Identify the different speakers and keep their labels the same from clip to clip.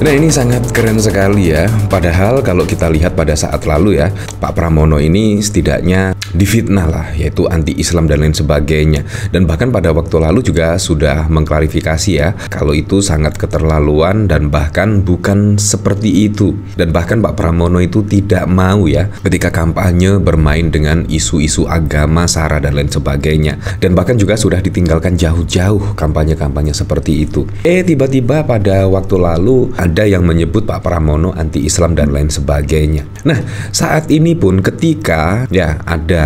Speaker 1: Nah, ini sangat keren sekali ya. Padahal kalau kita lihat pada saat lalu ya, Pak Pramono ini setidaknya difitnah lah, yaitu anti-Islam dan lain sebagainya. Dan bahkan pada waktu lalu juga sudah mengklarifikasi ya, kalau itu sangat keterlaluan dan bahkan bukan seperti itu. Dan bahkan Pak Pramono itu tidak mau ya ketika kampanye bermain dengan isu-isu agama, SARA dan lain sebagainya. Dan bahkan juga sudah ditinggalkan jauh-jauh kampanye-kampanye seperti itu. Tiba-tiba pada waktu lalu ada yang menyebut Pak Pramono anti-Islam dan lain sebagainya. Nah, saat ini pun ketika ya ada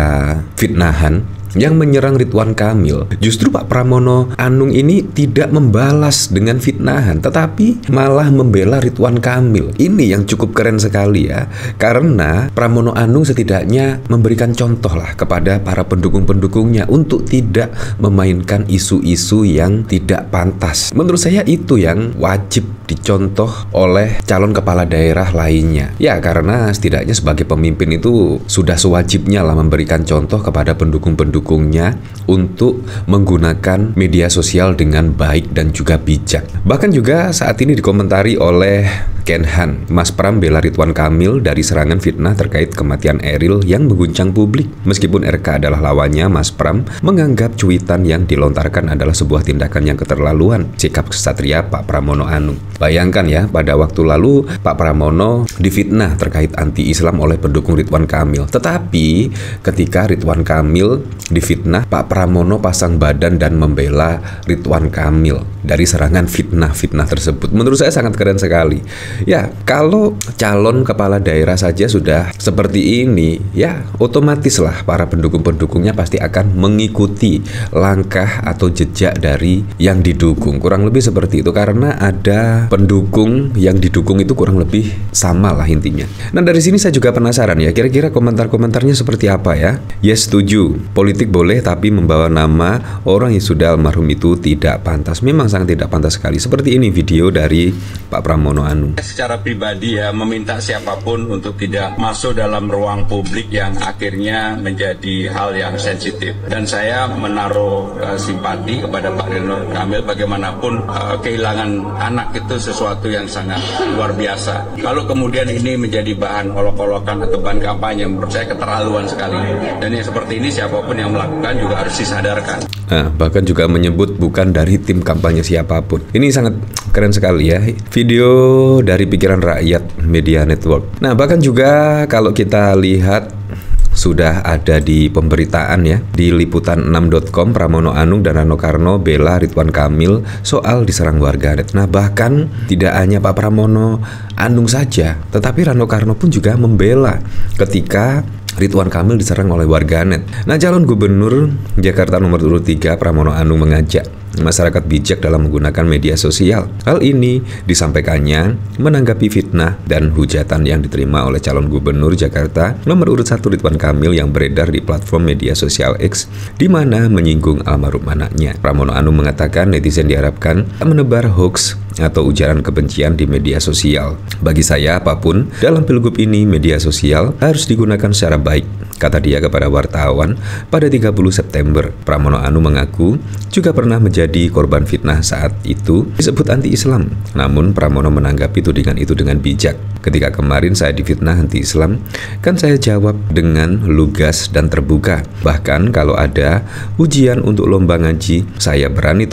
Speaker 1: fitnahan yang menyerang Ridwan Kamil, justru Pak Pramono Anung ini tidak membalas dengan fitnahan, tetapi malah membela Ridwan Kamil. Ini yang cukup keren sekali ya, karena Pramono Anung setidaknya memberikan contoh lah kepada para pendukung-pendukungnya untuk tidak memainkan isu-isu yang tidak pantas. Menurut saya itu yang wajib dicontoh oleh calon kepala daerah lainnya. Ya, karena setidaknya sebagai pemimpin itu sudah sewajibnya lah memberikan contoh kepada pendukung-pendukungnya untuk menggunakan media sosial dengan baik dan juga bijak. Bahkan juga saat ini dikomentari oleh Kenhan, Mas Pram bela Ridwan Kamil dari serangan fitnah terkait kematian Eril yang mengguncang publik. Meskipun RK adalah lawannya, Mas Pram menganggap cuitan yang dilontarkan adalah sebuah tindakan yang keterlaluan. Sikap kesatria Pak Pramono Anung. Bayangkan ya, pada waktu lalu Pak Pramono difitnah terkait anti-Islam oleh pendukung Ridwan Kamil. Tetapi ketika Ridwan Kamil difitnah, Pak Pramono pasang badan dan membela Ridwan Kamil dari serangan fitnah-fitnah tersebut. Menurut saya sangat keren sekali. Ya, kalau calon kepala daerah saja sudah seperti ini, ya otomatis lah para pendukung-pendukungnya pasti akan mengikuti langkah atau jejak dari yang didukung. Kurang lebih seperti itu, karena ada pendukung yang didukung itu kurang lebih sama lah intinya. Nah, dari sini saya juga penasaran ya, kira-kira komentar-komentarnya seperti apa ya? Yes, setuju. Politik boleh, tapi membawa nama orang yang sudah almarhum itu tidak pantas. Memang sangat tidak pantas sekali. Seperti ini video dari Pak Pramono Anung.
Speaker 2: Secara pribadi ya, meminta siapapun untuk tidak masuk dalam ruang publik yang akhirnya menjadi hal yang sensitif. Dan saya menaruh simpati kepada Pak Ridwan Kamil. Bagaimanapun kehilangan anak itu sesuatu yang sangat luar biasa. Kalau kemudian ini menjadi bahan olok-olokan atau bahan kampanye, menurut saya keterlaluan sekali. Dan yang seperti ini siapapun yang melakukan juga harus disadarkan.
Speaker 1: Nah, bahkan juga menyebut bukan dari tim kampanye siapapun. Ini sangat keren sekali ya, video dari Pikiran Rakyat Media Network. Nah, bahkan juga kalau kita lihat sudah ada di pemberitaan ya, di liputan6.com, Pramono Anung dan Rano Karno bela Ridwan Kamil soal diserang warganet. Nah, bahkan tidak hanya Pak Pramono Anung saja, tetapi Rano Karno pun juga membela ketika Ridwan Kamil diserang oleh warganet. Nah, calon gubernur Jakarta nomor urut 3 Pramono Anung mengajak masyarakat bijak dalam menggunakan media sosial. Hal ini disampaikannya menanggapi fitnah dan hujatan yang diterima oleh calon gubernur Jakarta nomor urut 1 Ridwan Kamil yang beredar di platform media sosial X, di mana menyinggung almarhum anaknya. Pramono Anung mengatakan netizen diharapkan menebar hoax atau ujaran kebencian di media sosial. Bagi saya, apapun dalam pilgub ini, media sosial harus digunakan secara baik, kata dia kepada wartawan pada 30 September. Pramono Anung mengaku juga pernah menjadi korban fitnah saat itu disebut anti-Islam. Namun Pramono menanggapi tudingan itu dengan bijak. Ketika kemarin saya difitnah anti-Islam, kan saya jawab dengan lugas dan terbuka. Bahkan kalau ada ujian untuk lomba ngaji, saya berani,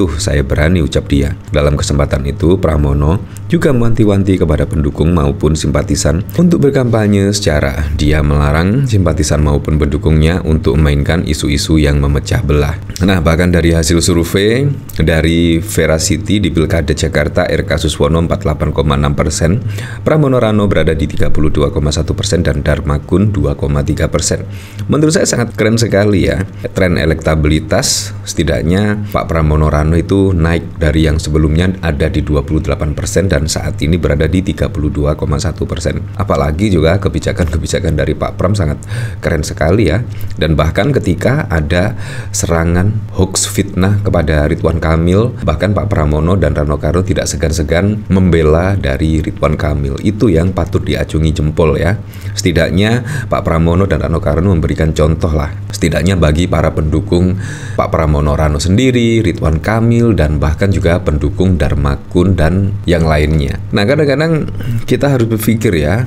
Speaker 1: ucap dia. Dalam kesempatan itu, Pramono juga mewanti-wanti kepada pendukung maupun simpatisan untuk berkampanye secara dia melarang simpatisan maupun pendukungnya untuk memainkan isu-isu yang memecah belah. Nah, bahkan dari hasil survei dari Veracity di Pilkada Jakarta, RK Suswono 48,6%, Pramono Rano berada di 32,1% dan Darmagun 2,3%. Menurut saya sangat keren sekali ya. Tren elektabilitas setidaknya Pak Pramono Rano itu naik dari yang sebelumnya ada di 28% dan saat ini berada di 32,1%. Apalagi juga kebijakan-kebijakan dari Pak Pram sangat keren sekali ya. Dan bahkan ketika ada serangan hoax fitnah kepada Ridwan Kamil, bahkan Pak Pramono dan Rano Karno tidak segan-segan membela dari Ridwan Kamil. Itu yang yang patut diacungi jempol ya. Setidaknya Pak Pramono dan Rano Karno memberikan contoh lah. Setidaknya bagi para pendukung Pak Pramono Rano sendiri, Ridwan Kamil, dan bahkan juga pendukung Darmakun dan yang lainnya. Nah, kadang-kadang kita harus berpikir ya,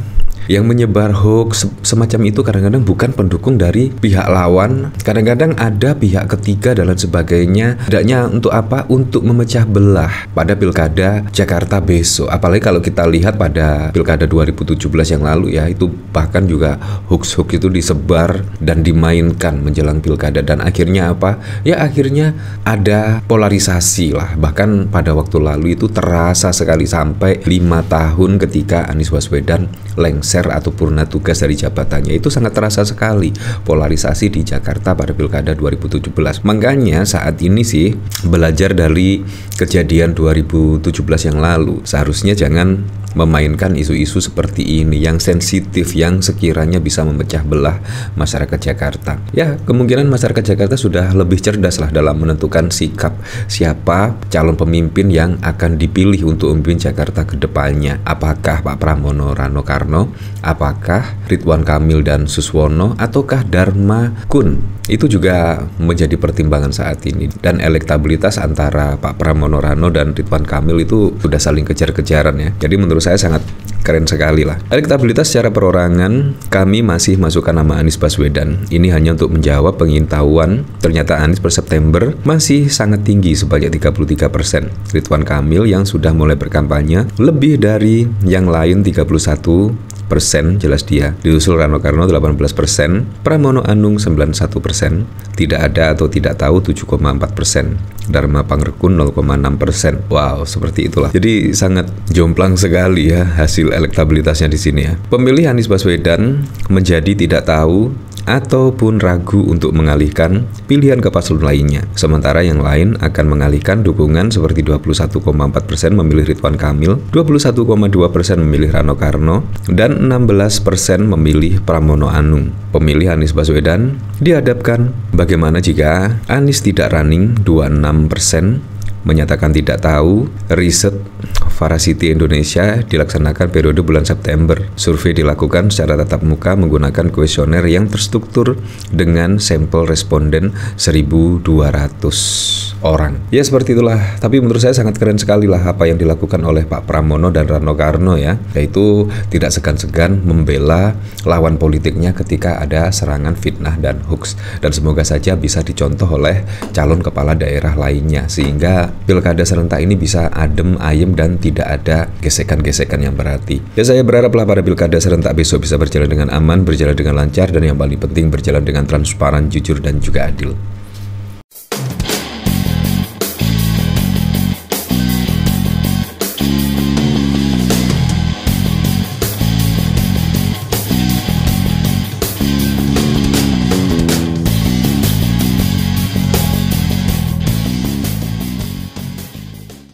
Speaker 1: yang menyebar hoax semacam itu kadang-kadang bukan pendukung dari pihak lawan, kadang-kadang ada pihak ketiga dan lain sebagainya. Tidaknya untuk apa? Untuk memecah belah pada pilkada Jakarta besok. Apalagi kalau kita lihat pada pilkada 2017 yang lalu ya, itu bahkan juga hoax-hoax itu disebar dan dimainkan menjelang pilkada, dan akhirnya apa? Ya akhirnya ada polarisasi lah. Bahkan pada waktu lalu itu terasa sekali sampai 5 tahun ketika Anies Baswedan lengser atau purna tugas dari jabatannya. Itu sangat terasa sekali polarisasi di Jakarta pada pilkada 2017. Makanya saat ini sih belajar dari kejadian 2017 yang lalu, seharusnya jangan memainkan isu-isu seperti ini yang sensitif, yang sekiranya bisa memecah belah masyarakat Jakarta. Ya, kemungkinan masyarakat Jakarta sudah lebih cerdas lah dalam menentukan sikap siapa calon pemimpin yang akan dipilih untuk memimpin Jakarta ke depannya. Apakah Pak Pramono Rano Karno, apakah Ridwan Kamil dan Suswono, ataukah Darmakun? Itu juga menjadi pertimbangan saat ini. Dan elektabilitas antara Pak Pramono Rano dan Ridwan Kamil itu sudah saling kejar-kejaran ya. Jadi menurut saya sangat keren sekali lah. Elektabilitas secara perorangan kami masih masukkan nama Anies Baswedan. Ini hanya untuk menjawab pengetahuan. Ternyata Anies per September masih sangat tinggi sebanyak 33%. Ridwan Kamil yang sudah mulai berkampanye lebih dari yang lain 31%, jelas dia. Diusul Rano Karno 18%, Pramono Anung 91%, tidak ada atau tidak tahu 7,4%, Dharma Pangrekun 0,6%. Wow, seperti itulah. Jadi sangat jomplang sekali ya hasil elektabilitasnya di sini ya. Pemilih Anies Baswedan menjadi tidak tahu ataupun ragu untuk mengalihkan pilihan ke paslon lainnya. Sementara yang lain akan mengalihkan dukungan seperti 21,4% memilih Ridwan Kamil, 21,2% memilih Rano Karno, dan 16% memilih Pramono Anung. Pemilih Anies Baswedan dihadapkan bagaimana jika Anies tidak running, 26% menyatakan tidak tahu. Riset Veracity Indonesia dilaksanakan periode bulan September. Survei dilakukan secara tatap muka menggunakan kuesioner yang terstruktur dengan sampel responden 1.200 orang. Ya seperti itulah. Tapi menurut saya sangat keren sekali lah apa yang dilakukan oleh Pak Pramono dan Rano Karno ya. Yaitu tidak segan-segan membela lawan politiknya ketika ada serangan fitnah dan hoax. Dan semoga saja bisa dicontoh oleh calon kepala daerah lainnya, sehingga pilkada serentak ini bisa adem, ayem, dan tidak ada gesekan-gesekan yang berarti. Ya saya berharaplah pada pilkada serentak besok bisa berjalan dengan aman, berjalan dengan lancar, dan yang paling penting berjalan dengan transparan, jujur, dan juga adil.